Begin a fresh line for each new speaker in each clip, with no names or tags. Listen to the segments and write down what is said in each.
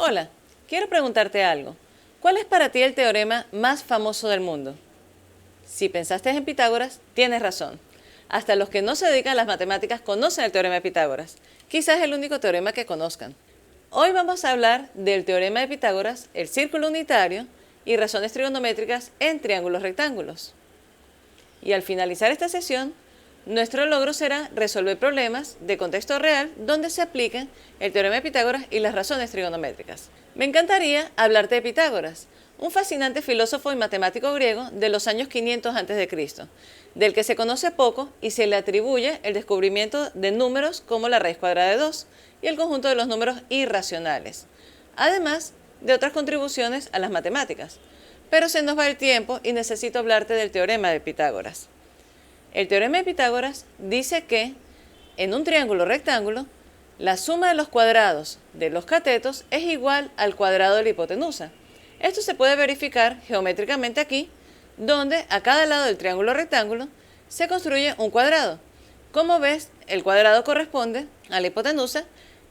Hola, quiero preguntarte algo. ¿Cuál es para ti el teorema más famoso del mundo? Si pensaste en Pitágoras, tienes razón. Hasta los que no se dedican a las matemáticas conocen el teorema de Pitágoras. Quizás es el único teorema que conozcan. Hoy vamos a hablar del teorema de Pitágoras, el círculo unitario y razones trigonométricas en triángulos rectángulos. Y al finalizar esta sesión, nuestro logro será resolver problemas de contexto real donde se apliquen el teorema de Pitágoras y las razones trigonométricas. Me encantaría hablarte de Pitágoras, un fascinante filósofo y matemático griego de los años 500 a.C., del que se conoce poco y se le atribuye el descubrimiento de números como la raíz cuadrada de 2 y el conjunto de los números irracionales, además de otras contribuciones a las matemáticas. Pero se nos va el tiempo y necesito hablarte del teorema de Pitágoras. El teorema de Pitágoras dice que en un triángulo rectángulo, la suma de los cuadrados de los catetos es igual al cuadrado de la hipotenusa. Esto se puede verificar geométricamente aquí, donde a cada lado del triángulo rectángulo se construye un cuadrado. Como ves, el cuadrado corresponde a la hipotenusa,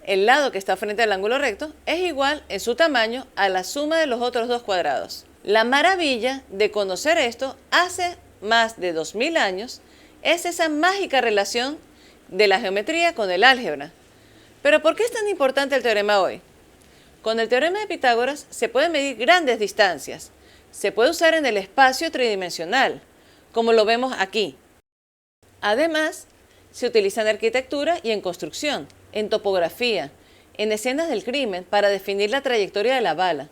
el lado que está frente al ángulo recto es igual en su tamaño a la suma de los otros dos cuadrados. La maravilla de conocer esto hace más de 2000 años es esa mágica relación de la geometría con el álgebra. Pero ¿por qué es tan importante el teorema hoy? Con el teorema de Pitágoras se pueden medir grandes distancias. Se puede usar en el espacio tridimensional, como lo vemos aquí. Además, se utiliza en arquitectura y en construcción, en topografía, en escenas del crimen para definir la trayectoria de la bala.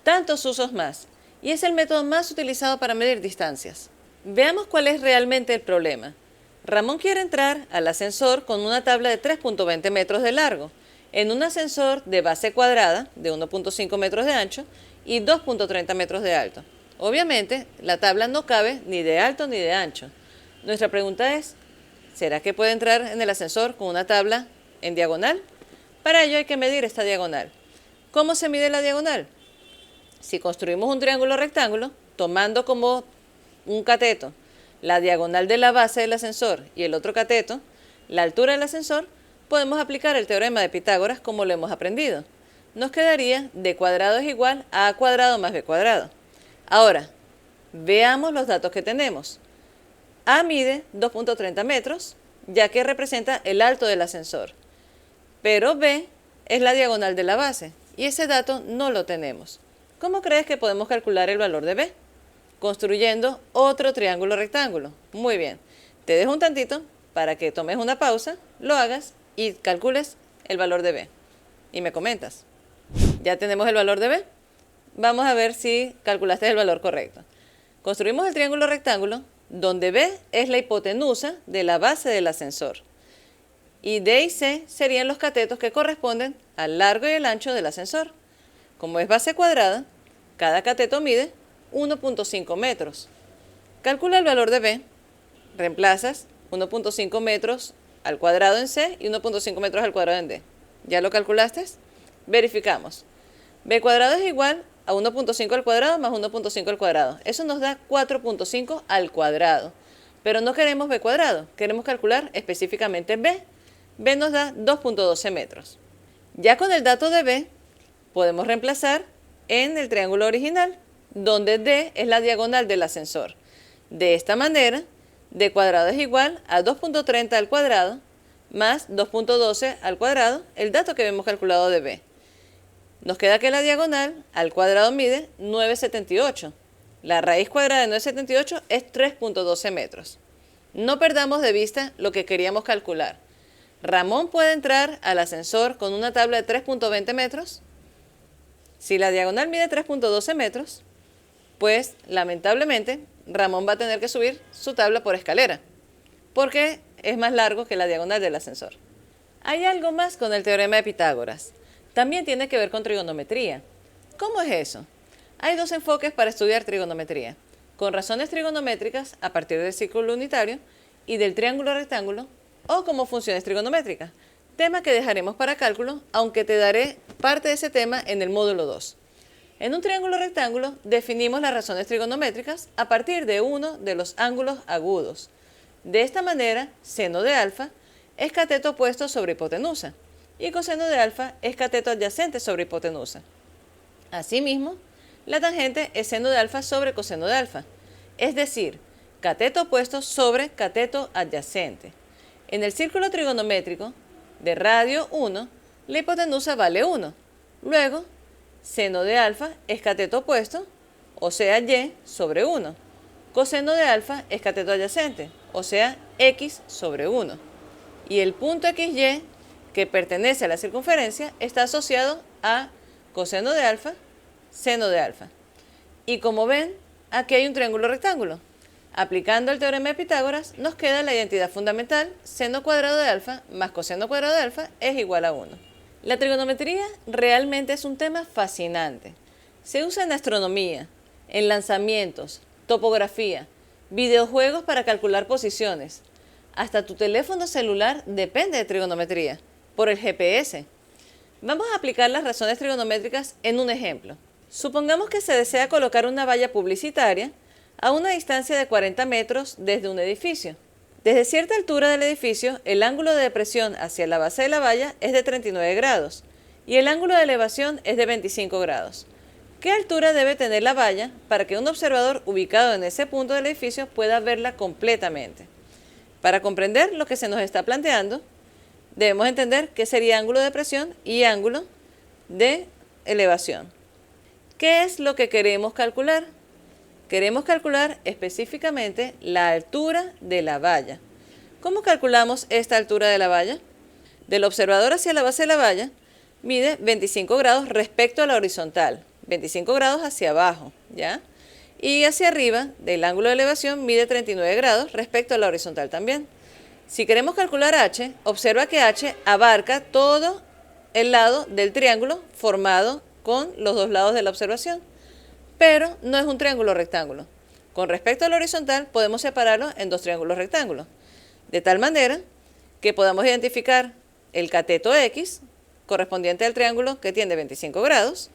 Tantos usos más, y es el método más utilizado para medir distancias. Veamos cuál es realmente el problema. Ramón quiere entrar al ascensor con una tabla de 3.20 metros de largo, en un ascensor de base cuadrada de 1.5 metros de ancho y 2.30 metros de alto. Obviamente, la tabla no cabe ni de alto ni de ancho. Nuestra pregunta es, ¿será que puede entrar en el ascensor con una tabla en diagonal? Para ello hay que medir esta diagonal. ¿Cómo se mide la diagonal? Si construimos un triángulo rectángulo, tomando como un cateto la diagonal de la base del ascensor y el otro cateto, la altura del ascensor, podemos aplicar el teorema de Pitágoras como lo hemos aprendido. Nos quedaría d cuadrado es igual a a cuadrado más b cuadrado. Ahora, veamos los datos que tenemos. A mide 2.30 metros, ya que representa el alto del ascensor. Pero b es la diagonal de la base, y ese dato no lo tenemos. ¿Cómo crees que podemos calcular el valor de b? Construyendo otro triángulo rectángulo. Muy bien, te dejo un tantito para que tomes una pausa, lo hagas y calcules el valor de b. Y me comentas. ¿Ya tenemos el valor de b? Vamos a ver si calculaste el valor correcto. Construimos el triángulo rectángulo donde b es la hipotenusa de la base del ascensor. Y d y c serían los catetos que corresponden al largo y el ancho del ascensor. Como es base cuadrada, cada cateto mide 1.5 metros. Calcula el valor de b, reemplazas 1.5 metros al cuadrado en c y 1.5 metros al cuadrado en d. ¿Ya lo calculaste? Verificamos. b cuadrado es igual a 1.5 al cuadrado más 1.5 al cuadrado. Eso nos da 4.5 al cuadrado. Pero no queremos b cuadrado, queremos calcular específicamente b. b nos da 2.12 metros. Ya con el dato de b, podemos reemplazar en el triángulo original, donde d es la diagonal del ascensor. De esta manera, d cuadrado es igual a 2.30 al cuadrado más 2.12 al cuadrado, el dato que hemos calculado de b. Nos queda que la diagonal al cuadrado mide 9,78. La raíz cuadrada de 9,78 es 3.12 metros. No perdamos de vista lo que queríamos calcular. ¿Ramón puede entrar al ascensor con una tabla de 3.20 metros? Si la diagonal mide 3.12 metros, pues lamentablemente Ramón va a tener que subir su tabla por escalera, porque es más largo que la diagonal del ascensor. Hay algo más con el teorema de Pitágoras. También tiene que ver con trigonometría. ¿Cómo es eso? Hay dos enfoques para estudiar trigonometría, con razones trigonométricas a partir del círculo unitario y del triángulo rectángulo, o como funciones trigonométricas, tema que dejaremos para cálculo, aunque te daré parte de ese tema en el módulo 2. En un triángulo rectángulo definimos las razones trigonométricas a partir de uno de los ángulos agudos. De esta manera, seno de alfa es cateto opuesto sobre hipotenusa y coseno de alfa es cateto adyacente sobre hipotenusa. Asimismo, la tangente es seno de alfa sobre coseno de alfa, es decir, cateto opuesto sobre cateto adyacente. En el círculo trigonométrico de radio 1, la hipotenusa vale 1. Luego, seno de alfa es cateto opuesto, o sea, y sobre 1. Coseno de alfa es cateto adyacente, o sea, x sobre 1. Y el punto XY, que pertenece a la circunferencia, está asociado a coseno de alfa, seno de alfa. Y como ven, aquí hay un triángulo rectángulo. Aplicando el teorema de Pitágoras, nos queda la identidad fundamental, seno cuadrado de alfa más coseno cuadrado de alfa es igual a 1. La trigonometría realmente es un tema fascinante. Se usa en astronomía, en lanzamientos, topografía, videojuegos para calcular posiciones. Hasta tu teléfono celular depende de trigonometría, por el GPS. Vamos a aplicar las razones trigonométricas en un ejemplo. Supongamos que se desea colocar una valla publicitaria a una distancia de 40 metros desde un edificio. Desde cierta altura del edificio, el ángulo de depresión hacia la base de la valla es de 39 grados y el ángulo de elevación es de 25 grados. ¿Qué altura debe tener la valla para que un observador ubicado en ese punto del edificio pueda verla completamente? Para comprender lo que se nos está planteando, debemos entender qué sería ángulo de depresión y ángulo de elevación. ¿Qué es lo que queremos calcular? Queremos calcular específicamente la altura de la valla. ¿Cómo calculamos esta altura de la valla? Del observador hacia la base de la valla mide 25 grados respecto a la horizontal, 25 grados hacia abajo, ¿ya? Y hacia arriba, del ángulo de elevación, mide 39 grados respecto a la horizontal también. Si queremos calcular h, observa que h abarca todo el lado del triángulo formado con los dos lados de la observación, pero no es un triángulo rectángulo. Con respecto al horizontal, podemos separarlo en dos triángulos rectángulos, de tal manera que podamos identificar el cateto x, correspondiente al triángulo que tiene 25 grados,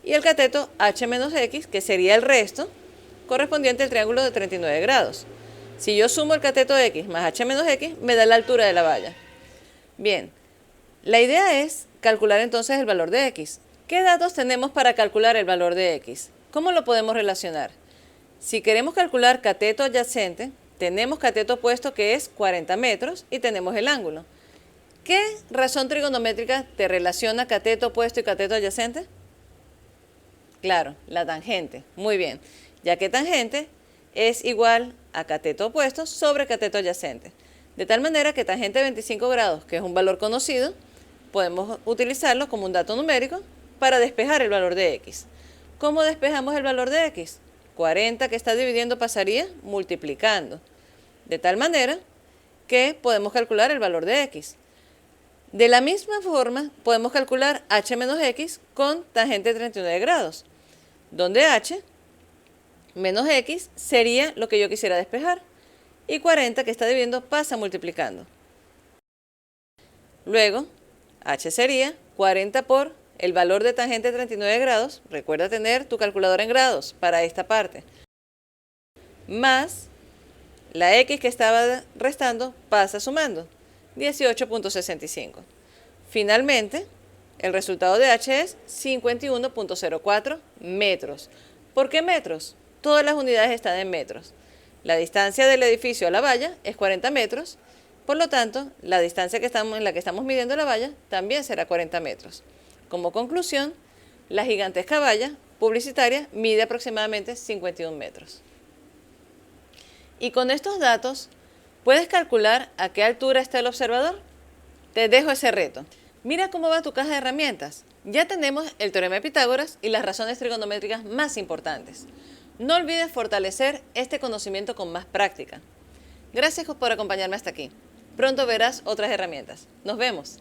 y el cateto h menos x, que sería el resto, correspondiente al triángulo de 39 grados. Si yo sumo el cateto x más h menos x, me da la altura de la valla. Bien, la idea es calcular entonces el valor de x. ¿Qué datos tenemos para calcular el valor de x? ¿Cómo lo podemos relacionar? Si queremos calcular cateto adyacente, tenemos cateto opuesto que es 40 metros y tenemos el ángulo. ¿Qué razón trigonométrica te relaciona cateto opuesto y cateto adyacente? Claro, la tangente. Muy bien, ya que tangente es igual a cateto opuesto sobre cateto adyacente. De tal manera que tangente de 25 grados, que es un valor conocido, podemos utilizarlo como un dato numérico para despejar el valor de x. ¿Cómo despejamos el valor de x? 40 que está dividiendo pasaría multiplicando. De tal manera que podemos calcular el valor de x. De la misma forma, podemos calcular h menos x con tangente de 39 grados, donde h menos x sería lo que yo quisiera despejar, y 40 que está dividiendo pasa multiplicando. Luego, h sería 40 por el valor de tangente de 39 grados, recuerda tener tu calculadora en grados para esta parte, más la x que estaba restando pasa sumando, 18.65. Finalmente, el resultado de h es 51.04 metros. ¿Por qué metros? Todas las unidades están en metros. La distancia del edificio a la valla es 40 metros, por lo tanto, la distancia en la que estamos midiendo la valla también será 40 metros. Como conclusión, la gigantesca valla publicitaria mide aproximadamente 51 metros. Y con estos datos, ¿puedes calcular a qué altura está el observador? Te dejo ese reto. Mira cómo va tu caja de herramientas. Ya tenemos el teorema de Pitágoras y las razones trigonométricas más importantes. No olvides fortalecer este conocimiento con más práctica. Gracias por acompañarme hasta aquí. Pronto verás otras herramientas. Nos vemos.